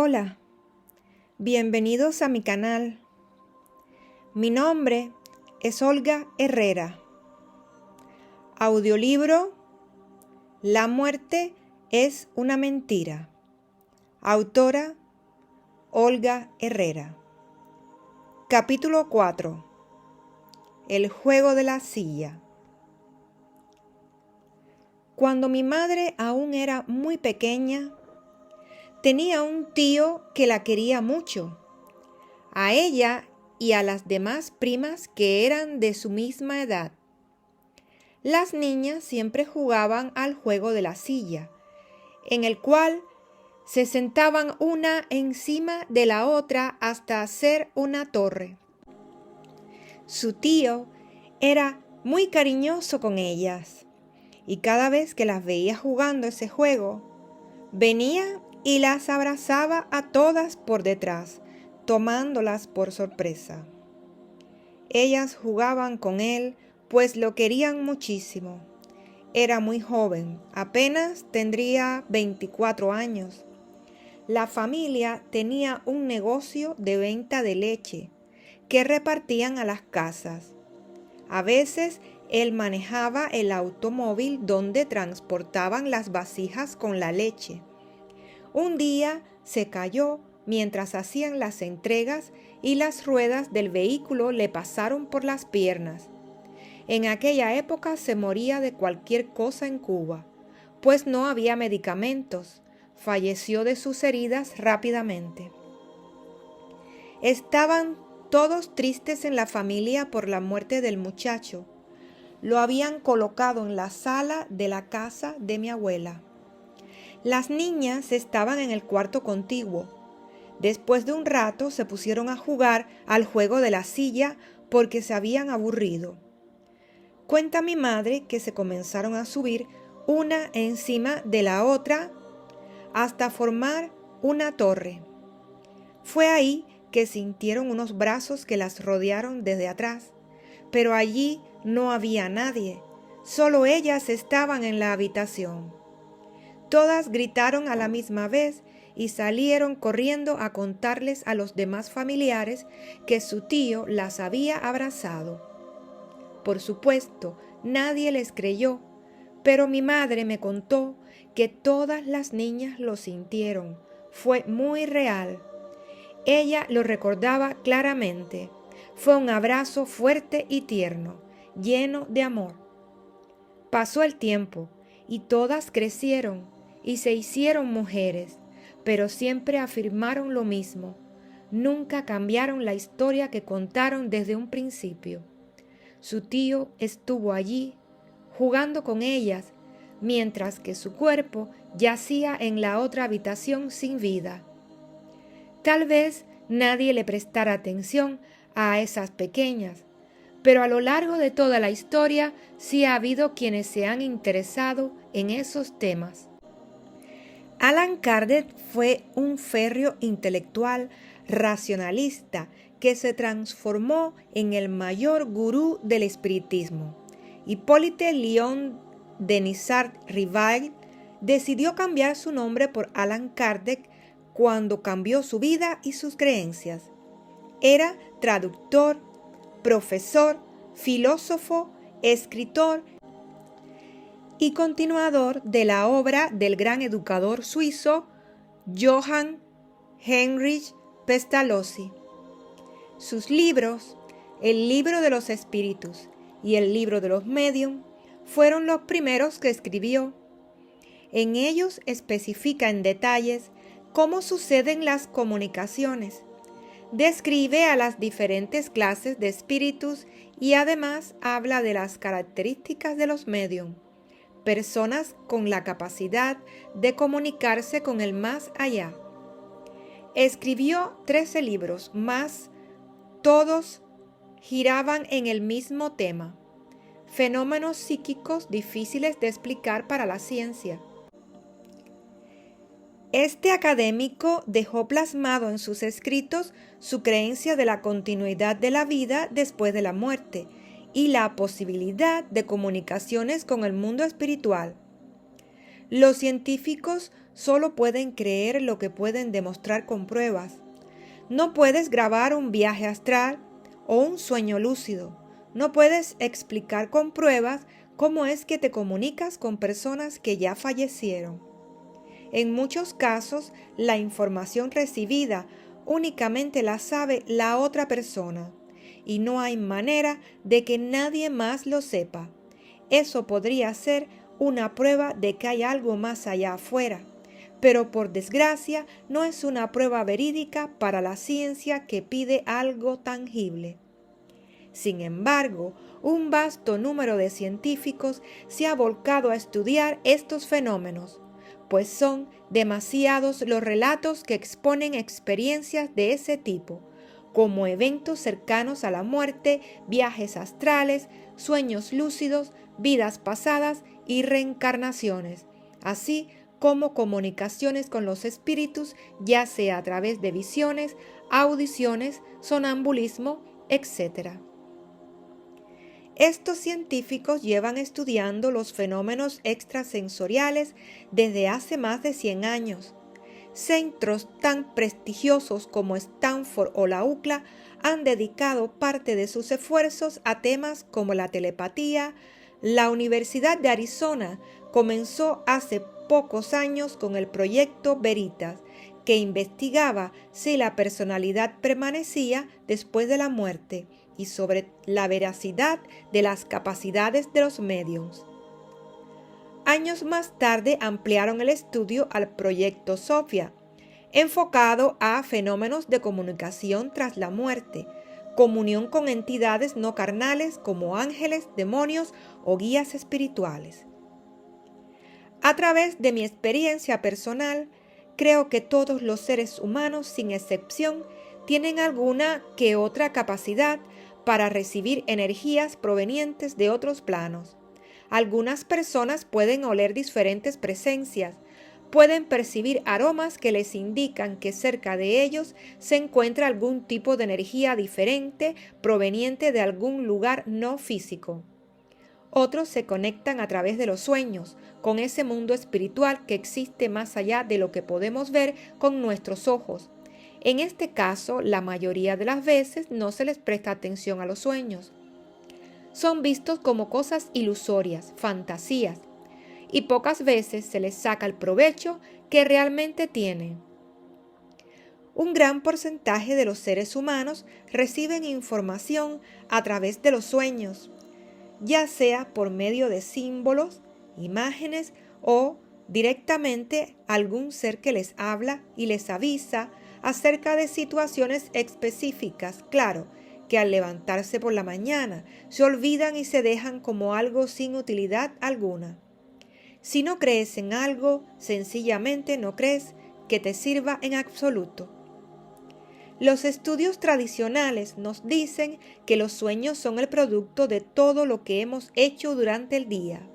Hola, bienvenidos a mi canal. Mi nombre es Olga Herrera. Audiolibro La muerte es una mentira. Autora Olga Herrera. Capítulo 4. El juego de la silla. Cuando mi madre aún era muy pequeña, tenía un tío que la quería mucho. A ella y a las demás primas que eran de su misma edad. Las niñas siempre jugaban al juego de la silla, en el cual se sentaban una encima de la otra hasta hacer una torre. Su tío era muy cariñoso con ellas, y cada vez que las veía jugando ese juego, venía y las abrazaba a todas por detrás, tomándolas por sorpresa. Ellas jugaban con él, pues lo querían muchísimo. Era muy joven, apenas tendría 24 años. La familia tenía un negocio de venta de leche que repartían a las casas. A veces él manejaba el automóvil donde transportaban las vasijas con la leche. Un día se cayó mientras hacían las entregas y las ruedas del vehículo le pasaron por las piernas. En aquella época se moría de cualquier cosa en Cuba, pues no había medicamentos. Falleció de sus heridas rápidamente. Estaban todos tristes en la familia por la muerte del muchacho. Lo habían colocado en la sala de la casa de mi abuela. Las niñas estaban en el cuarto contiguo. Después de un rato se pusieron a jugar al juego de la silla porque se habían aburrido. Cuenta mi madre que se comenzaron a subir una encima de la otra hasta formar una torre. Fue ahí que sintieron unos brazos que las rodearon desde atrás, pero allí no había nadie, solo ellas estaban en la habitación. Todas gritaron a la misma vez y salieron corriendo a contarles a los demás familiares que su tío las había abrazado. Por supuesto, nadie les creyó, pero mi madre me contó que todas las niñas lo sintieron. Fue muy real. Ella lo recordaba claramente. Fue un abrazo fuerte y tierno, lleno de amor. Pasó el tiempo y todas crecieron y se hicieron mujeres, pero siempre afirmaron lo mismo. Nunca cambiaron la historia que contaron desde un principio. Su tío estuvo allí, jugando con ellas, mientras que su cuerpo yacía en la otra habitación sin vida. Tal vez nadie le prestara atención a esas pequeñas, pero a lo largo de toda la historia sí ha habido quienes se han interesado en esos temas. Allan Kardec fue un férreo intelectual racionalista que se transformó en el mayor gurú del espiritismo. Hippolyte Léon Denisard-Rivard decidió cambiar su nombre por Allan Kardec cuando cambió su vida y sus creencias. Era traductor, profesor, filósofo, escritor y continuador de la obra del gran educador suizo Johann Heinrich Pestalozzi. Sus libros, el Libro de los Espíritus y el Libro de los Medium, fueron los primeros que escribió. En ellos especifica en detalles cómo suceden las comunicaciones, describe a las diferentes clases de espíritus y además habla de las características de los medium, personas con la capacidad de comunicarse con el más allá. Escribió 13 libros más, todos giraban en el mismo tema: fenómenos psíquicos difíciles de explicar para la ciencia. Este académico dejó plasmado en sus escritos su creencia de la continuidad de la vida después de la muerte y la posibilidad de comunicaciones con el mundo espiritual. Los científicos solo pueden creer lo que pueden demostrar con pruebas. No puedes grabar un viaje astral o un sueño lúcido. No puedes explicar con pruebas cómo es que te comunicas con personas que ya fallecieron. En muchos casos, la información recibida únicamente la sabe la otra persona y no hay manera de que nadie más lo sepa. Eso podría ser una prueba de que hay algo más allá afuera, pero por desgracia no es una prueba verídica para la ciencia que pide algo tangible. Sin embargo, un vasto número de científicos se ha volcado a estudiar estos fenómenos, pues son demasiados los relatos que exponen experiencias de ese tipo, como eventos cercanos a la muerte, viajes astrales, sueños lúcidos, vidas pasadas y reencarnaciones, así como comunicaciones con los espíritus, ya sea a través de visiones, audiciones, sonambulismo, etc. Estos científicos llevan estudiando los fenómenos extrasensoriales desde hace más de 100 años. Centros tan prestigiosos como Stanford o la UCLA han dedicado parte de sus esfuerzos a temas como la telepatía. La Universidad de Arizona comenzó hace pocos años con el proyecto Veritas, que investigaba si la personalidad permanecía después de la muerte y sobre la veracidad de las capacidades de los médiums. Años más tarde ampliaron el estudio al proyecto Sophia, enfocado a fenómenos de comunicación tras la muerte, comunión con entidades no carnales como ángeles, demonios o guías espirituales. A través de mi experiencia personal, creo que todos los seres humanos, sin excepción, tienen alguna que otra capacidad para recibir energías provenientes de otros planos. Algunas personas pueden oler diferentes presencias, pueden percibir aromas que les indican que cerca de ellos se encuentra algún tipo de energía diferente proveniente de algún lugar no físico. Otros se conectan a través de los sueños, con ese mundo espiritual que existe más allá de lo que podemos ver con nuestros ojos. En este caso, la mayoría de las veces no se les presta atención a los sueños. Son vistos como cosas ilusorias, fantasías, y pocas veces se les saca el provecho que realmente tienen. Un gran porcentaje de los seres humanos reciben información a través de los sueños, ya sea por medio de símbolos, imágenes o directamente algún ser que les habla y les avisa acerca de situaciones específicas. Claro, que al levantarse por la mañana se olvidan y se dejan como algo sin utilidad alguna. Si no crees en algo, sencillamente no crees que te sirva en absoluto. Los estudios tradicionales nos dicen que los sueños son el producto de todo lo que hemos hecho durante el día,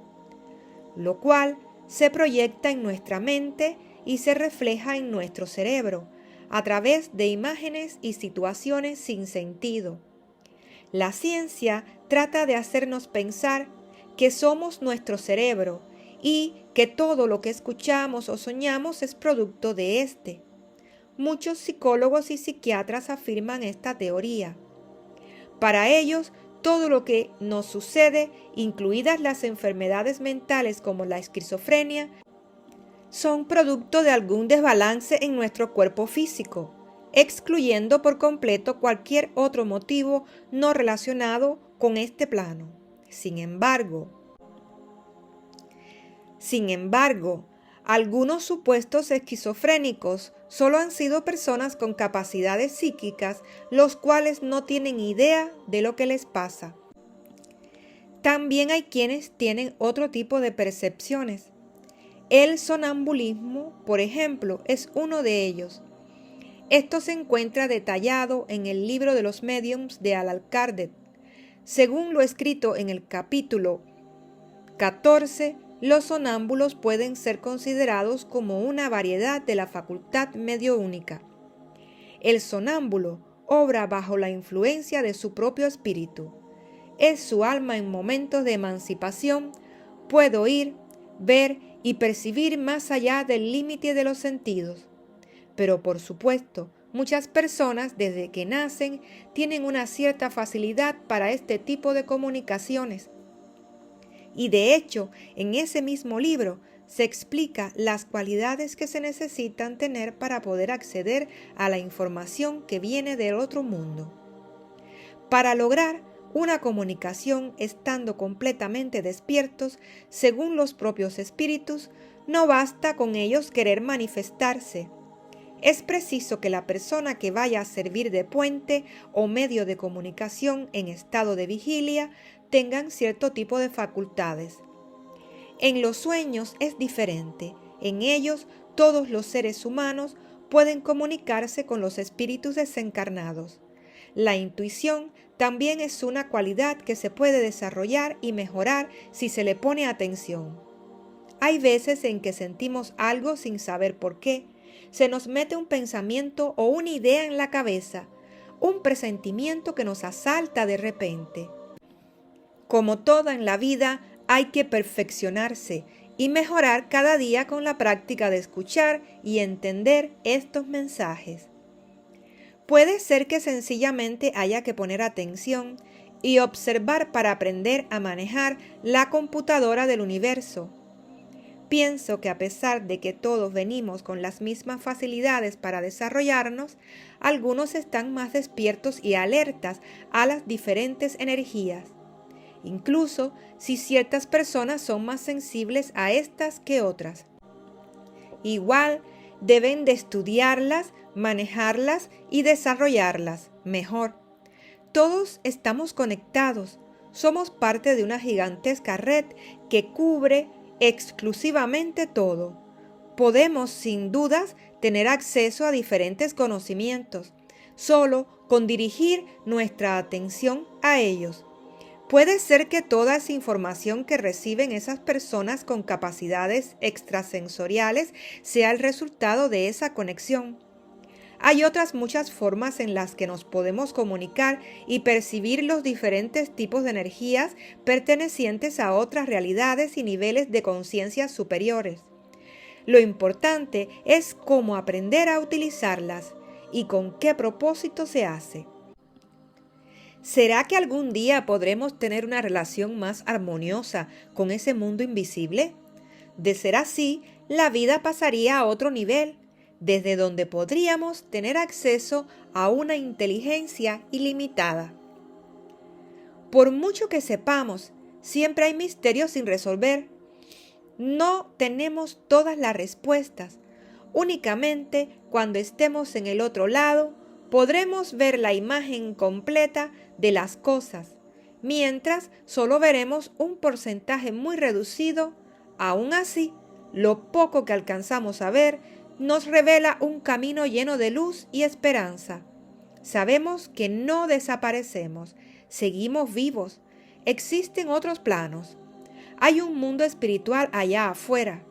lo cual se proyecta en nuestra mente y se refleja en nuestro cerebro a través de imágenes y situaciones sin sentido. La ciencia trata de hacernos pensar que somos nuestro cerebro y que todo lo que escuchamos o soñamos es producto de este. Muchos psicólogos y psiquiatras afirman esta teoría. Para ellos, todo lo que nos sucede, incluidas las enfermedades mentales como la esquizofrenia, son producto de algún desbalance en nuestro cuerpo físico, excluyendo por completo cualquier otro motivo no relacionado con este plano. Sin embargo, algunos supuestos esquizofrénicos solo han sido personas con capacidades psíquicas, los cuales no tienen idea de lo que les pasa. También hay quienes tienen otro tipo de percepciones. El sonambulismo, por ejemplo, es uno de ellos. Esto se encuentra detallado en el libro de los médiums de Alan Kardec. Según lo escrito en el capítulo 14, los sonámbulos pueden ser considerados como una variedad de la facultad mediúnica. El sonámbulo obra bajo la influencia de su propio espíritu. Es su alma en momentos de emancipación, puede oír, ver y percibir más allá del límite de los sentidos. Pero por supuesto, muchas personas desde que nacen tienen una cierta facilidad para este tipo de comunicaciones. Y de hecho, en ese mismo libro se explica las cualidades que se necesitan tener para poder acceder a la información que viene del otro mundo. Para lograr una comunicación estando completamente despiertos, según los propios espíritus, no basta con ellos querer manifestarse. Es preciso que la persona que vaya a servir de puente o medio de comunicación en estado de vigilia tengan cierto tipo de facultades. En los sueños es diferente. En ellos, todos los seres humanos pueden comunicarse con los espíritus desencarnados. La intuición también es una cualidad que se puede desarrollar y mejorar si se le pone atención. Hay veces en que sentimos algo sin saber por qué. Se nos mete un pensamiento o una idea en la cabeza, un presentimiento que nos asalta de repente. Como todo en la vida, hay que perfeccionarse y mejorar cada día con la práctica de escuchar y entender estos mensajes. Puede ser que sencillamente haya que poner atención y observar para aprender a manejar la computadora del universo. Pienso que a pesar de que todos venimos con las mismas facilidades para desarrollarnos, algunos están más despiertos y alertas a las diferentes energías, incluso si ciertas personas son más sensibles a estas que otras. Igual deben de estudiarlas, manejarlas y desarrollarlas mejor. Todos estamos conectados, somos parte de una gigantesca red que cubre exclusivamente todo. Podemos, sin dudas, tener acceso a diferentes conocimientos, solo con dirigir nuestra atención a ellos. Puede ser que toda esa información que reciben esas personas con capacidades extrasensoriales sea el resultado de esa conexión. Hay otras muchas formas en las que nos podemos comunicar y percibir los diferentes tipos de energías pertenecientes a otras realidades y niveles de conciencia superiores. Lo importante es cómo aprender a utilizarlas y con qué propósito se hace. ¿Será que algún día podremos tener una relación más armoniosa con ese mundo invisible? De ser así, la vida pasaría a otro nivel, desde donde podríamos tener acceso a una inteligencia ilimitada. Por mucho que sepamos, siempre hay misterios sin resolver. No tenemos todas las respuestas. Únicamente cuando estemos en el otro lado, podremos ver la imagen completa de las cosas, mientras solo veremos un porcentaje muy reducido. Aún así, lo poco que alcanzamos a ver nos revela un camino lleno de luz y esperanza. Sabemos que no desaparecemos, seguimos vivos, existen otros planos. Hay un mundo espiritual allá afuera.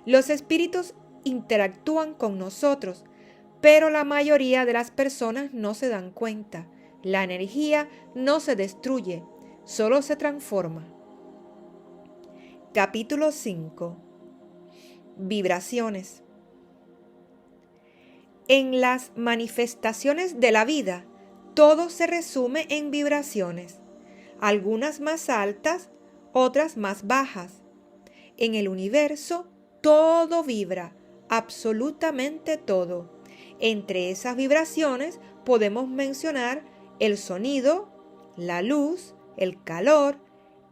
Los espíritus interactúan con nosotros, pero la mayoría de las personas no se dan cuenta. La energía no se destruye, solo se transforma. Capítulo 5. Vibraciones. En las manifestaciones de la vida, todo se resume en vibraciones, algunas más altas, otras más bajas. En el universo, todo vibra, absolutamente todo. Entre esas vibraciones podemos mencionar el sonido, la luz, el calor,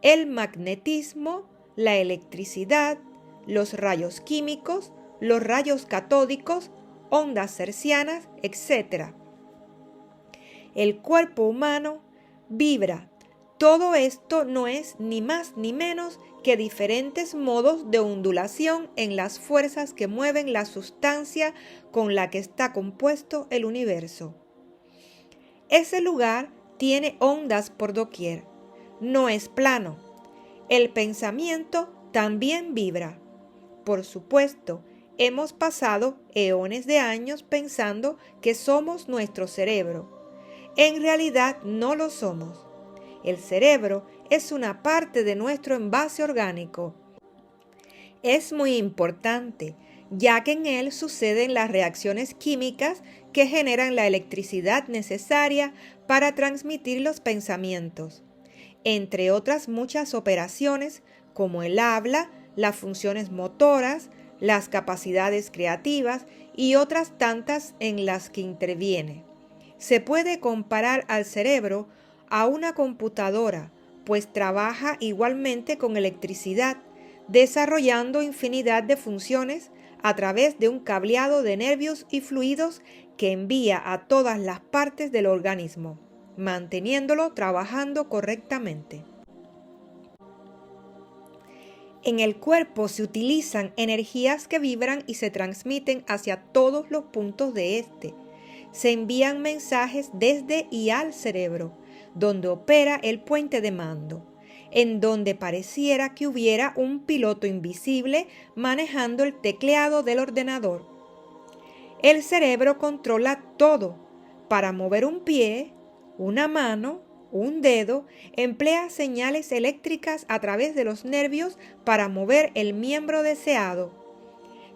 el magnetismo, la electricidad, los rayos químicos, los rayos catódicos, ondas hertzianas, etc. El cuerpo humano vibra. Todo esto no es ni más ni menos que diferentes modos de ondulación en las fuerzas que mueven la sustancia con la que está compuesto el universo. Ese lugar tiene ondas por doquier. No es plano. El pensamiento también vibra. Por supuesto, hemos pasado eones de años pensando que somos nuestro cerebro. En realidad no lo somos. El cerebro es una parte de nuestro envase orgánico. Es muy importante, ya que en él suceden las reacciones químicas que generan la electricidad necesaria para transmitir los pensamientos, entre otras muchas operaciones como el habla, las funciones motoras, las capacidades creativas y otras tantas en las que interviene. Se puede comparar al cerebro a una computadora, pues trabaja igualmente con electricidad, desarrollando infinidad de funciones a través de un cableado de nervios y fluidos que envía a todas las partes del organismo, manteniéndolo trabajando correctamente. En el cuerpo se utilizan energías que vibran y se transmiten hacia todos los puntos de este. Se envían mensajes desde y al cerebro, donde opera el puente de mando, en donde pareciera que hubiera un piloto invisible manejando el tecleado del ordenador. El cerebro controla todo. Para mover un pie, una mano, un dedo, emplea señales eléctricas a través de los nervios para mover el miembro deseado.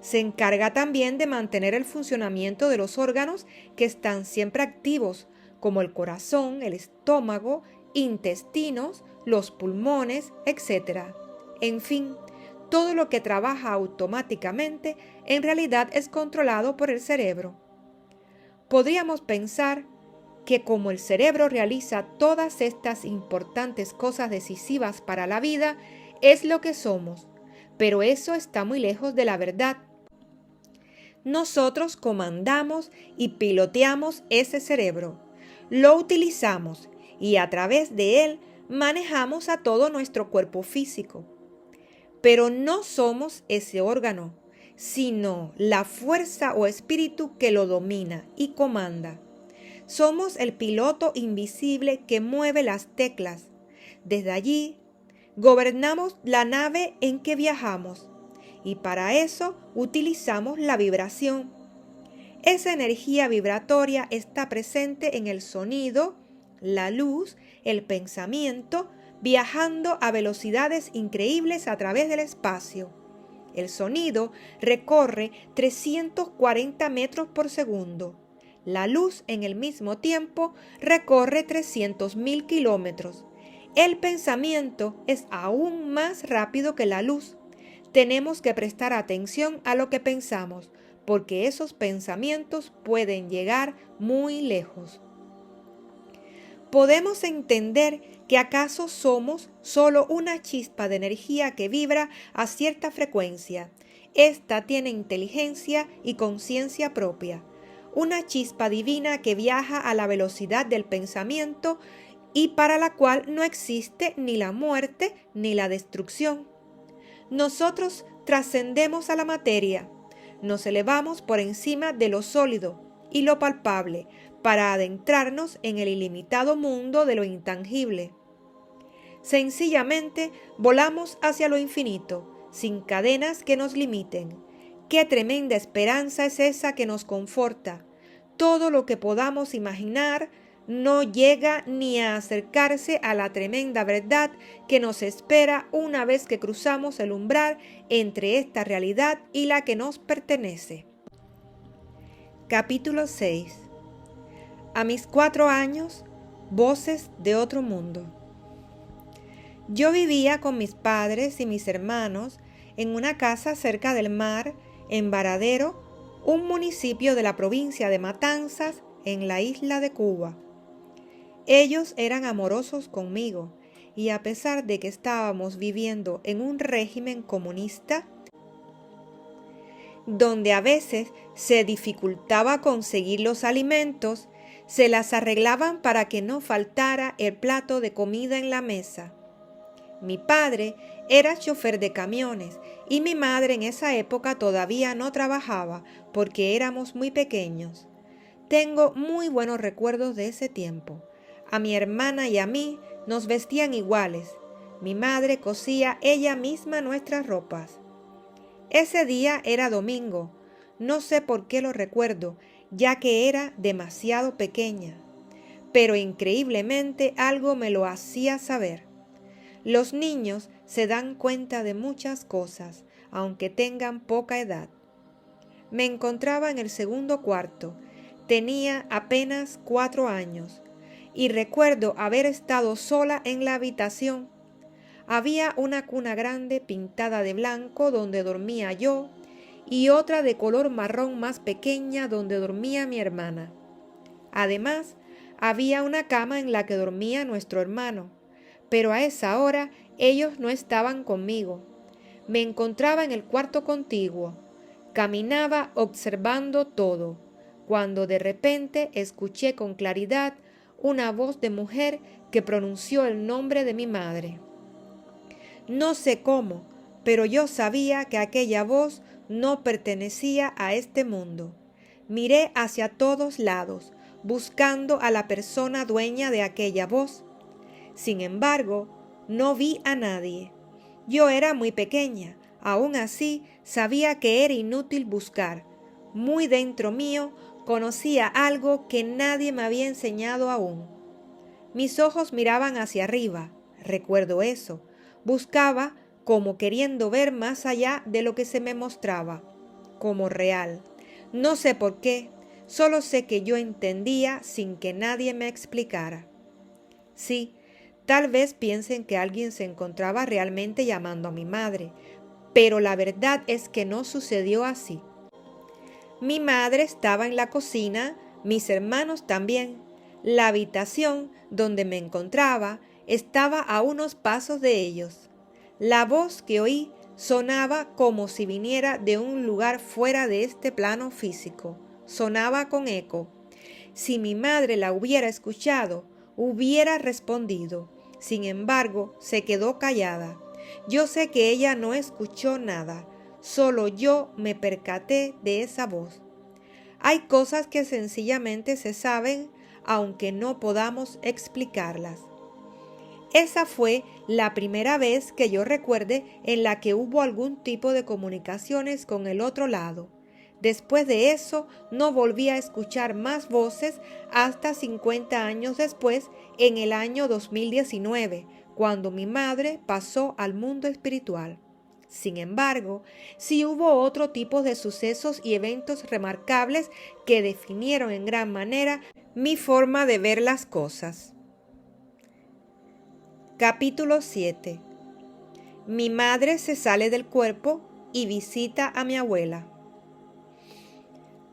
Se encarga también de mantener el funcionamiento de los órganos que están siempre activos, como el corazón, el estómago, intestinos, los pulmones, etc. En fin, todo lo que trabaja automáticamente en realidad es controlado por el cerebro. Podríamos pensar que como el cerebro realiza todas estas importantes cosas decisivas para la vida, es lo que somos, pero eso está muy lejos de la verdad. Nosotros comandamos y piloteamos ese cerebro, lo utilizamos y a través de él manejamos a todo nuestro cuerpo físico. Pero no somos ese órgano, sino la fuerza o espíritu que lo domina y comanda. Somos el piloto invisible que mueve las teclas. Desde allí, gobernamos la nave en que viajamos y para eso utilizamos la vibración. Esa energía vibratoria está presente en el sonido, la luz, el pensamiento, viajando a velocidades increíbles a través del espacio. El sonido recorre 340 metros por segundo. La luz en el mismo tiempo recorre 300.000 kilómetros. El pensamiento es aún más rápido que la luz. Tenemos que prestar atención a lo que pensamos, porque esos pensamientos pueden llegar muy lejos. Podemos entender que acaso somos solo una chispa de energía que vibra a cierta frecuencia. Esta tiene inteligencia y conciencia propia. Una chispa divina que viaja a la velocidad del pensamiento y para la cual no existe ni la muerte ni la destrucción. Nosotros trascendemos a la materia, nos elevamos por encima de lo sólido y lo palpable para adentrarnos en el ilimitado mundo de lo intangible. Sencillamente volamos hacia lo infinito, sin cadenas que nos limiten. ¡Qué tremenda esperanza es esa que nos conforta! Todo lo que podamos imaginar no llega ni a acercarse a la tremenda verdad que nos espera una vez que cruzamos el umbral entre esta realidad y la que nos pertenece. Capítulo 6. A mis 4 años, voces de otro mundo. Yo vivía con mis padres y mis hermanos en una casa cerca del mar, en Varadero, un municipio de la provincia de Matanzas, en la isla de Cuba. Ellos eran amorosos conmigo, y a pesar de que estábamos viviendo en un régimen comunista, donde a veces se dificultaba conseguir los alimentos, se las arreglaban para que no faltara el plato de comida en la mesa. Mi padre era chofer de camiones y mi madre en esa época todavía no trabajaba porque éramos muy pequeños. Tengo muy buenos recuerdos de ese tiempo. A mi hermana y a mí nos vestían iguales. Mi madre cosía ella misma nuestras ropas. Ese día era domingo. No sé por qué lo recuerdo, ya que era demasiado pequeña. Pero increíblemente algo me lo hacía saber. Los niños se dan cuenta de muchas cosas, aunque tengan poca edad. Me encontraba en el segundo cuarto. Tenía apenas 4 años y recuerdo haber estado sola en la habitación. Había una cuna grande pintada de blanco donde dormía yo y otra de color marrón más pequeña donde dormía mi hermana. Además, había una cama en la que dormía nuestro hermano, pero a esa hora ellos no estaban conmigo. Me encontraba en el cuarto contiguo. Caminaba observando todo, cuando de repente escuché con claridad una voz de mujer que pronunció el nombre de mi madre. No sé cómo, pero yo sabía que aquella voz no pertenecía a este mundo. Miré hacia todos lados, buscando a la persona dueña de aquella voz. Sin embargo, no vi a nadie. Yo era muy pequeña, aún así sabía que era inútil buscar. Muy dentro mío conocía algo que nadie me había enseñado aún. Mis ojos miraban hacia arriba, recuerdo eso. Buscaba como queriendo ver más allá de lo que se me mostraba, como real. No sé por qué, solo sé que yo entendía sin que nadie me explicara. Sí, tal vez piensen que alguien se encontraba realmente llamando a mi madre, pero la verdad es que no sucedió así. Mi madre estaba en la cocina, mis hermanos también. La habitación donde me encontraba estaba a unos pasos de ellos. La voz que oí sonaba como si viniera de un lugar fuera de este plano físico. Sonaba con eco. Si mi madre la hubiera escuchado, hubiera respondido. Sin embargo, se quedó callada. Yo sé que ella no escuchó nada. Solo yo me percaté de esa voz. Hay cosas que sencillamente se saben, aunque no podamos explicarlas. Esa fue la primera vez que yo recuerde en la que hubo algún tipo de comunicaciones con el otro lado. Después de eso, no volví a escuchar más voces hasta 50 años después, en el año 2019, cuando mi madre pasó al mundo espiritual. Sin embargo, sí hubo otro tipo de sucesos y eventos remarcables que definieron en gran manera mi forma de ver las cosas. Capítulo 7. Mi madre se sale del cuerpo y visita a mi abuela.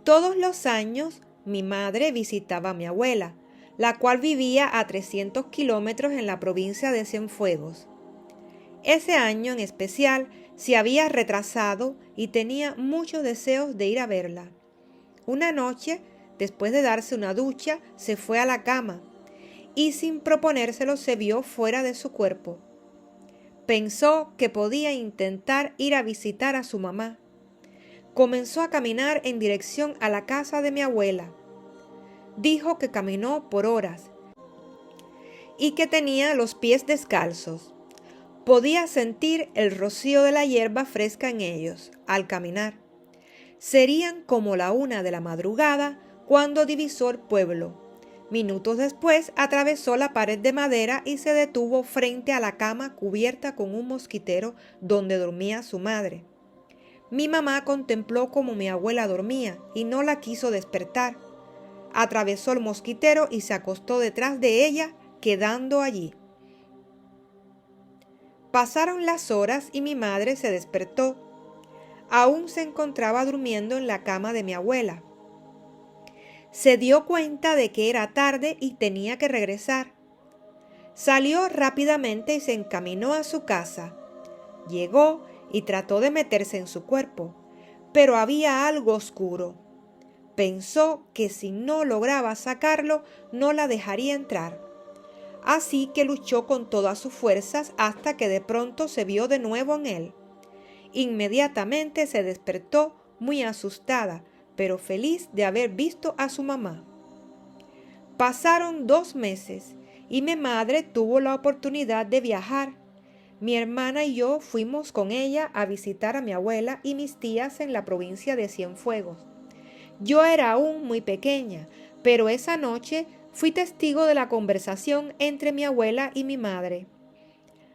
Todos los años mi madre visitaba a mi abuela, la cual vivía a 300 kilómetros en la provincia de Cienfuegos. Ese año en especial se había retrasado y tenía muchos deseos de ir a verla. Una noche, después de darse una ducha, se fue a la cama y sin proponérselo se vio fuera de su cuerpo. Pensó que podía intentar ir a visitar a su mamá. Comenzó a caminar en dirección a la casa de mi abuela. Dijo que caminó por horas y que tenía los pies descalzos. Podía sentir el rocío de la hierba fresca en ellos al caminar. Serían como la 1 de la madrugada cuando divisó el pueblo. Minutos después atravesó la pared de madera y se detuvo frente a la cama cubierta con un mosquitero donde dormía su madre. Mi mamá contempló cómo mi abuela dormía y no la quiso despertar. Atravesó el mosquitero y se acostó detrás de ella, quedando allí. Pasaron las horas y mi madre se despertó. Aún se encontraba durmiendo en la cama de mi abuela. Se dio cuenta de que era tarde y tenía que regresar. Salió rápidamente y se encaminó a su casa. Llegó y trató de meterse en su cuerpo, pero había algo oscuro. Pensó que si no lograba sacarlo, no la dejaría entrar. Así que luchó con todas sus fuerzas hasta que de pronto se vio de nuevo en él. Inmediatamente se despertó muy asustada, pero feliz de haber visto a su mamá. Pasaron 2 meses y mi madre tuvo la oportunidad de viajar. Mi hermana y yo fuimos con ella a visitar a mi abuela y mis tías en la provincia de Cienfuegos. Yo era aún muy pequeña, pero esa noche fui testigo de la conversación entre mi abuela y mi madre.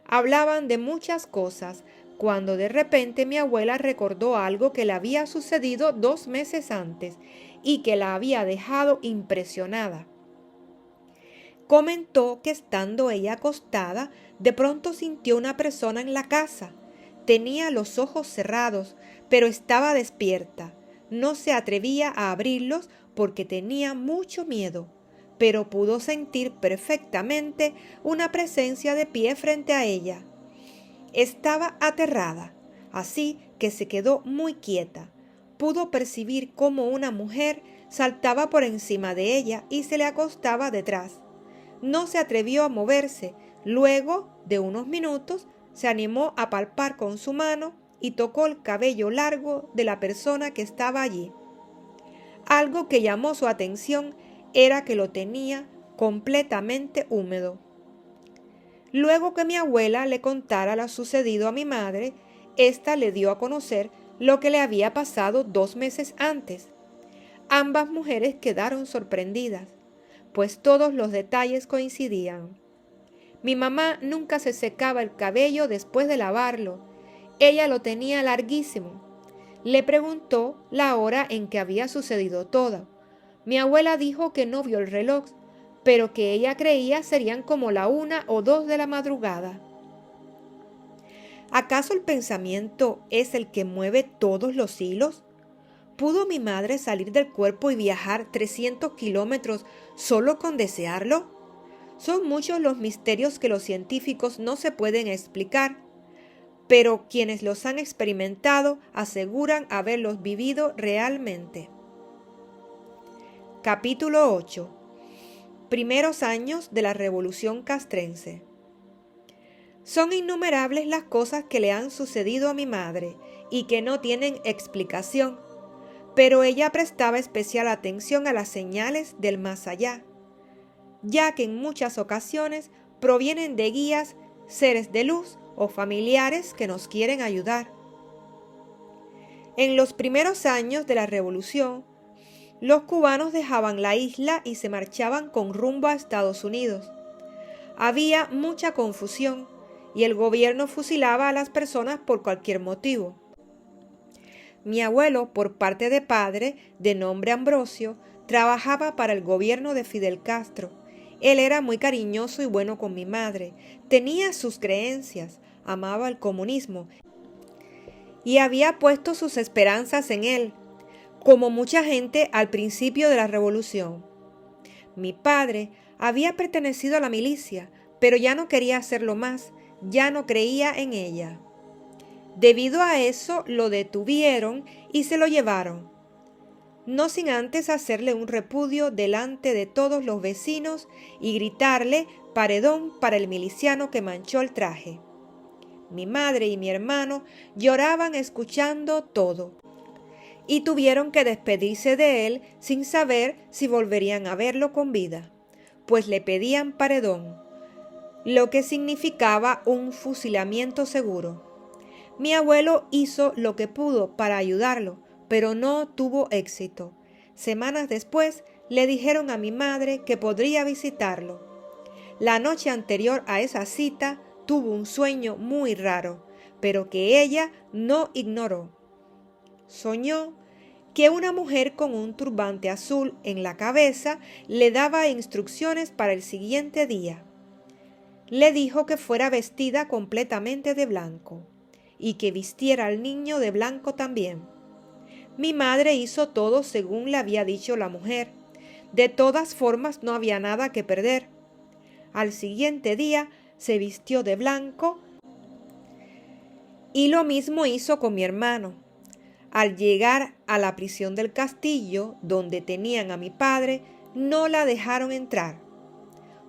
Hablaban de muchas cosas, cuando de repente mi abuela recordó algo que le había sucedido 2 meses antes y que la había dejado impresionada. Comentó que estando ella acostada, de pronto sintió una persona en la casa. Tenía los ojos cerrados, pero estaba despierta. No se atrevía a abrirlos porque tenía mucho miedo, pero pudo sentir perfectamente una presencia de pie frente a ella. Estaba aterrada, así que se quedó muy quieta. Pudo percibir cómo una mujer saltaba por encima de ella y se le acostaba detrás. No se atrevió a moverse. Luego de unos minutos, se animó a palpar con su mano y tocó el cabello largo de la persona que estaba allí. Algo que llamó su atención era que lo tenía completamente húmedo. Luego que mi abuela le contara lo sucedido a mi madre, ésta le dio a conocer lo que le había pasado 2 meses antes. Ambas mujeres quedaron sorprendidas, pues todos los detalles coincidían. Mi mamá nunca se secaba el cabello después de lavarlo. Ella lo tenía larguísimo. Le preguntó la hora en que había sucedido todo. Mi abuela dijo que no vio el reloj, pero que ella creía serían como la 1 o 2 de la madrugada. ¿Acaso el pensamiento es el que mueve todos los hilos? ¿Pudo mi madre salir del cuerpo y viajar 300 kilómetros solo con desearlo? Son muchos los misterios que los científicos no se pueden explicar, pero quienes los han experimentado aseguran haberlos vivido realmente. Capítulo 8. Primeros años de la Revolución Castrense. Son innumerables las cosas que le han sucedido a mi madre y que no tienen explicación, pero ella prestaba especial atención a las señales del más allá, ya que en muchas ocasiones provienen de guías, seres de luz o familiares que nos quieren ayudar. En los primeros años de la Revolución, los cubanos dejaban la isla y se marchaban con rumbo a Estados Unidos. Había mucha confusión y el gobierno fusilaba a las personas por cualquier motivo. Mi abuelo, por parte de padre, de nombre Ambrosio, trabajaba para el gobierno de Fidel Castro. Él era muy cariñoso y bueno con mi madre. Tenía sus creencias, amaba el comunismo y había puesto sus esperanzas en él, como mucha gente al principio de la revolución. Mi padre había pertenecido a la milicia, pero ya no quería hacerlo más, ya no creía en ella. Debido a eso lo detuvieron y se lo llevaron, no sin antes hacerle un repudio delante de todos los vecinos y gritarle paredón para el miliciano que manchó el traje. Mi madre y mi hermano lloraban escuchando todo y tuvieron que despedirse de él sin saber si volverían a verlo con vida, pues le pedían paredón, lo que significaba un fusilamiento seguro. Mi abuelo hizo lo que pudo para ayudarlo, pero no tuvo éxito. Semanas después le dijeron a mi madre que podría visitarlo. La noche anterior a esa cita tuvo un sueño muy raro, pero que ella no ignoró. Soñó que una mujer con un turbante azul en la cabeza le daba instrucciones para el siguiente día. Le dijo que fuera vestida completamente de blanco y que vistiera al niño de blanco también. Mi madre hizo todo según le había dicho la mujer. De todas formas no había nada que perder. Al siguiente día se vistió de blanco y lo mismo hizo con mi hermano. Al llegar a la prisión del castillo, donde tenían a mi padre, no la dejaron entrar.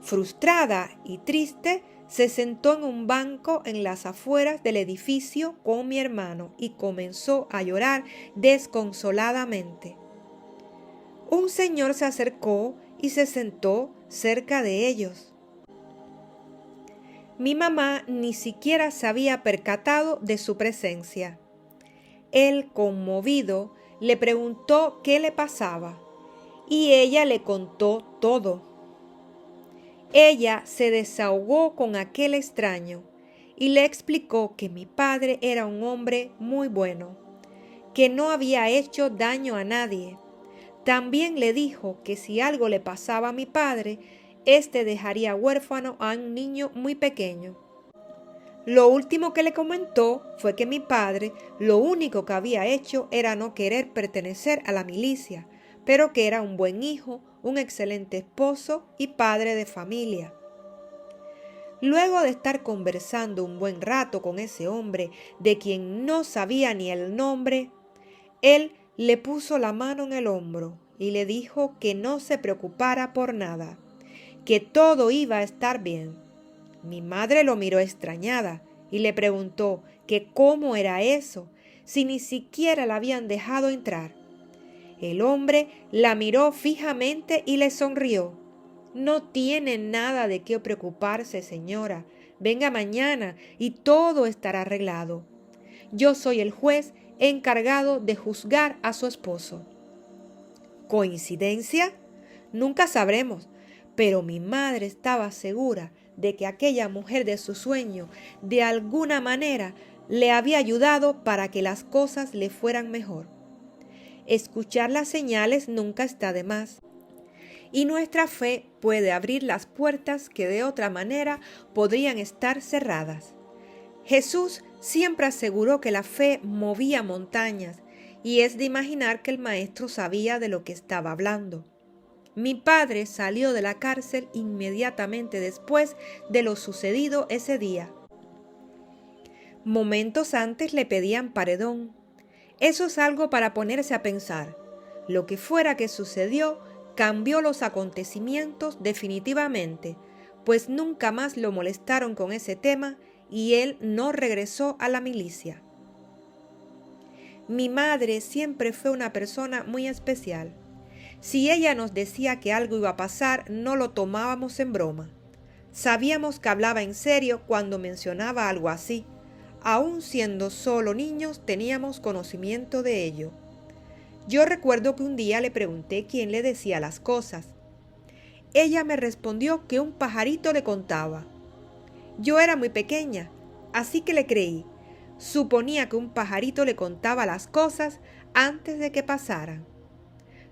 Frustrada y triste, se sentó en un banco en las afueras del edificio con mi hermano y comenzó a llorar desconsoladamente. Un señor se acercó y se sentó cerca de ellos. Mi mamá ni siquiera se había percatado de su presencia. Él, conmovido, le preguntó qué le pasaba y ella le contó todo. Ella se desahogó con aquel extraño y le explicó que mi padre era un hombre muy bueno, que no había hecho daño a nadie. También le dijo que si algo le pasaba a mi padre, éste dejaría huérfano a un niño muy pequeño. Lo último que le comentó fue que mi padre lo único que había hecho era no querer pertenecer a la milicia, pero que era un buen hijo, un excelente esposo y padre de familia. Luego de estar conversando un buen rato con ese hombre de quien no sabía ni el nombre, él le puso la mano en el hombro y le dijo que no se preocupara por nada, que todo iba a estar bien. Mi madre lo miró extrañada y le preguntó que cómo era eso, si ni siquiera la habían dejado entrar. El hombre la miró fijamente y le sonrió. No tiene nada de qué preocuparse, señora. Venga mañana y todo estará arreglado. Yo soy el juez encargado de juzgar a su esposo. ¿Coincidencia? Nunca sabremos, pero mi madre estaba segura de que aquella mujer de su sueño de alguna manera le había ayudado para que las cosas le fueran mejor. Escuchar las señales nunca está de más, y nuestra fe puede abrir las puertas que de otra manera podrían estar cerradas. Jesús siempre aseguró que la fe movía montañas, y es de imaginar que el maestro sabía de lo que estaba hablando. Mi padre salió de la cárcel inmediatamente después de lo sucedido ese día. Momentos antes le pedían paredón. Eso es algo para ponerse a pensar. Lo que fuera que sucedió cambió los acontecimientos definitivamente, pues nunca más lo molestaron con ese tema y él no regresó a la milicia. Mi madre siempre fue una persona muy especial. Si ella nos decía que algo iba a pasar, no lo tomábamos en broma. Sabíamos que hablaba en serio cuando mencionaba algo así. Aún siendo solo niños, teníamos conocimiento de ello. Yo recuerdo que un día le pregunté quién le decía las cosas. Ella me respondió que un pajarito le contaba. Yo era muy pequeña, así que le creí. Suponía que un pajarito le contaba las cosas antes de que pasaran.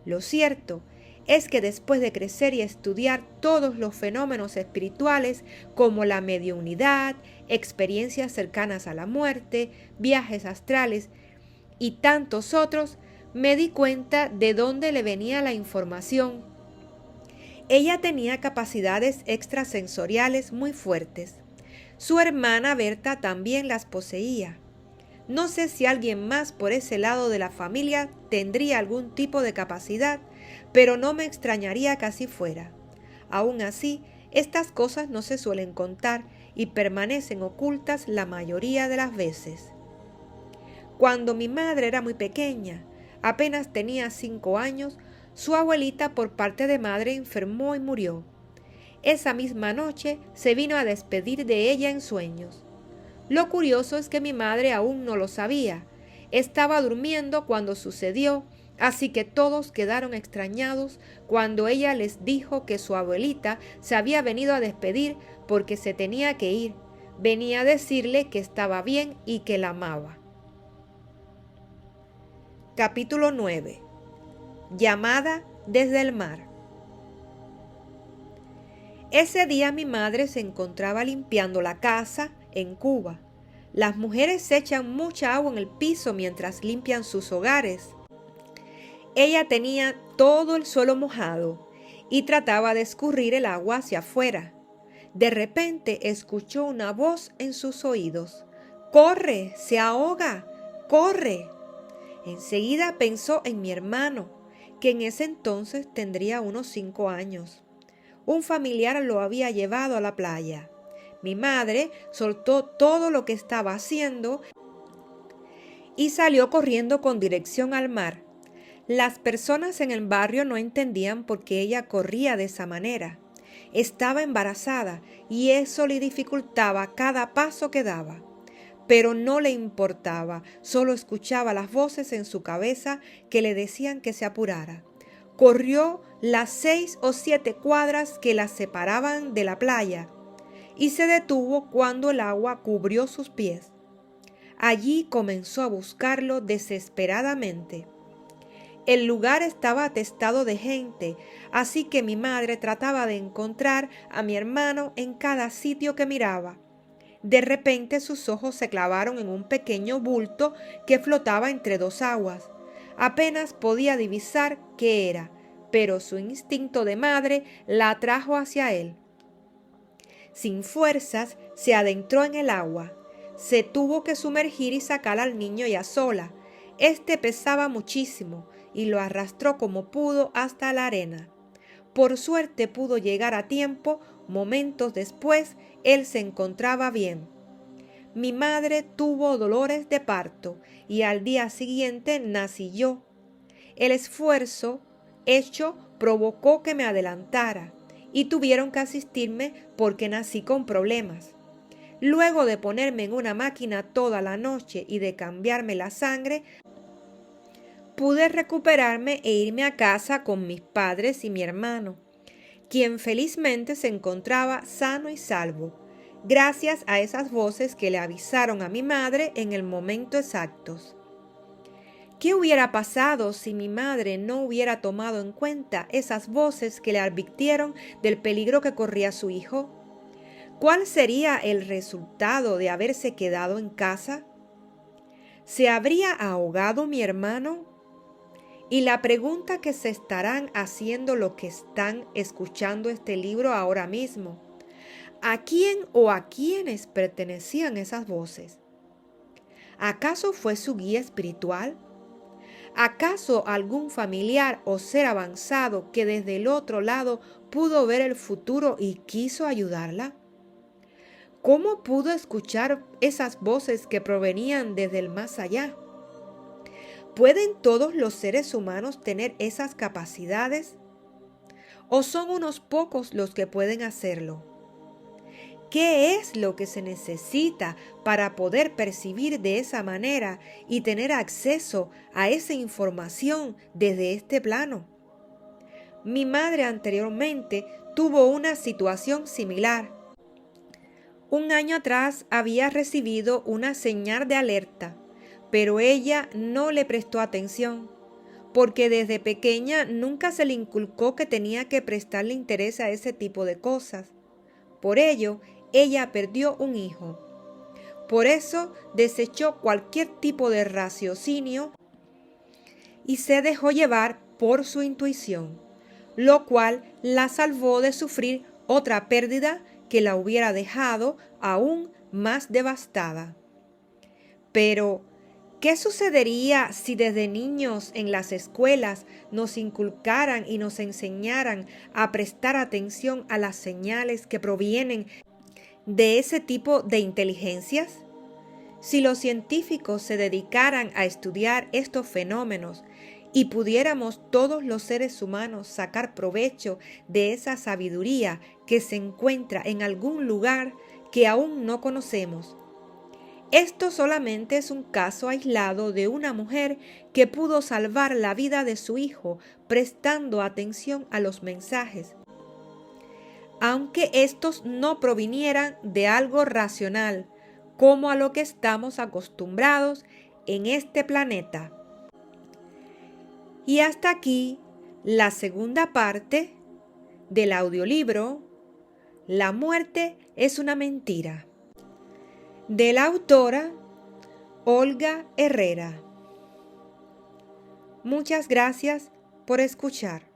Lo cierto es que después de crecer y estudiar todos los fenómenos espirituales como la mediunidad, experiencias cercanas a la muerte, viajes astrales y tantos otros, me di cuenta de dónde le venía la información. Ella tenía capacidades extrasensoriales muy fuertes. Su hermana Berta también las poseía. No sé si alguien más por ese lado de la familia tendría algún tipo de capacidad, pero no me extrañaría que así fuera. Aún así, estas cosas no se suelen contar y permanecen ocultas la mayoría de las veces. Cuando mi madre era muy pequeña, apenas tenía 5 años, su abuelita por parte de madre enfermó y murió. Esa misma noche se vino a despedir de ella en sueños. Lo curioso es que mi madre aún no lo sabía. Estaba durmiendo cuando sucedió, así que todos quedaron extrañados cuando ella les dijo que su abuelita se había venido a despedir porque se tenía que ir. Venía a decirle que estaba bien y que la amaba. Capítulo 9. Llamada desde el mar. Ese día mi madre se encontraba limpiando la casa en Cuba. Las mujeres echan mucha agua en el piso mientras limpian sus hogares. Ella tenía todo el suelo mojado y trataba de escurrir el agua hacia afuera. De repente escuchó una voz en sus oídos. ¡Corre! ¡Se ahoga! ¡Corre! Enseguida pensó en mi hermano, que en ese entonces tendría unos 5 años. Un familiar lo había llevado a la playa. Mi madre soltó todo lo que estaba haciendo y salió corriendo con dirección al mar. Las personas en el barrio no entendían por qué ella corría de esa manera. Estaba embarazada y eso le dificultaba cada paso que daba. Pero no le importaba, solo escuchaba las voces en su cabeza que le decían que se apurara. Corrió las 6 o 7 cuadras que la separaban de la playa. y se detuvo cuando el agua cubrió sus pies. Allí comenzó a buscarlo desesperadamente. El lugar estaba atestado de gente, así que mi madre trataba de encontrar a mi hermano en cada sitio que miraba. De repente sus ojos se clavaron en un pequeño bulto que flotaba entre dos aguas. Apenas podía divisar qué era, pero su instinto de madre la atrajo hacia él. Sin fuerzas, se adentró en el agua. Se tuvo que sumergir y sacar al niño ya sola. Este pesaba muchísimo y lo arrastró como pudo hasta la arena. Por suerte pudo llegar a tiempo. Momentos después, él se encontraba bien. Mi madre tuvo dolores de parto y al día siguiente nací yo. El esfuerzo hecho provocó que me adelantara y tuvieron que asistirme porque nací con problemas. Luego de ponerme en una máquina toda la noche y de cambiarme la sangre, pude recuperarme e irme a casa con mis padres y mi hermano, quien felizmente se encontraba sano y salvo, gracias a esas voces que le avisaron a mi madre en el momento exacto. ¿Qué hubiera pasado si mi madre no hubiera tomado en cuenta esas voces que le advirtieron del peligro que corría su hijo? ¿Cuál sería el resultado de haberse quedado en casa? ¿Se habría ahogado mi hermano? Y la pregunta que se estarán haciendo los que están escuchando este libro ahora mismo: ¿a quién o a quiénes pertenecían esas voces? ¿Acaso fue su guía espiritual? ¿Acaso algún familiar o ser avanzado que desde el otro lado pudo ver el futuro y quiso ayudarla? ¿Cómo pudo escuchar esas voces que provenían desde el más allá? ¿Pueden todos los seres humanos tener esas capacidades? ¿O son unos pocos los que pueden hacerlo? ¿Qué es lo que se necesita para poder percibir de esa manera y tener acceso a esa información desde este plano? Mi madre anteriormente tuvo una situación similar. Un año atrás había recibido una señal de alerta, pero ella no le prestó atención, porque desde pequeña nunca se le inculcó que tenía que prestarle interés a ese tipo de cosas. Por ello, ella perdió un hijo. Por eso desechó cualquier tipo de raciocinio y se dejó llevar por su intuición, lo cual la salvó de sufrir otra pérdida que la hubiera dejado aún más devastada. Pero, ¿qué sucedería si desde niños en las escuelas nos inculcaran y nos enseñaran a prestar atención a las señales que provienen de ese tipo de inteligencias? Si los científicos se dedicaran a estudiar estos fenómenos y pudiéramos todos los seres humanos sacar provecho de esa sabiduría que se encuentra en algún lugar que aún no conocemos. Esto solamente es un caso aislado de una mujer que pudo salvar la vida de su hijo prestando atención a los mensajes, aunque estos no provinieran de algo racional, como a lo que estamos acostumbrados en este planeta. Y hasta aquí la segunda parte del audiolibro La muerte es una mentira, de la autora Olga Herrera. Muchas gracias por escuchar.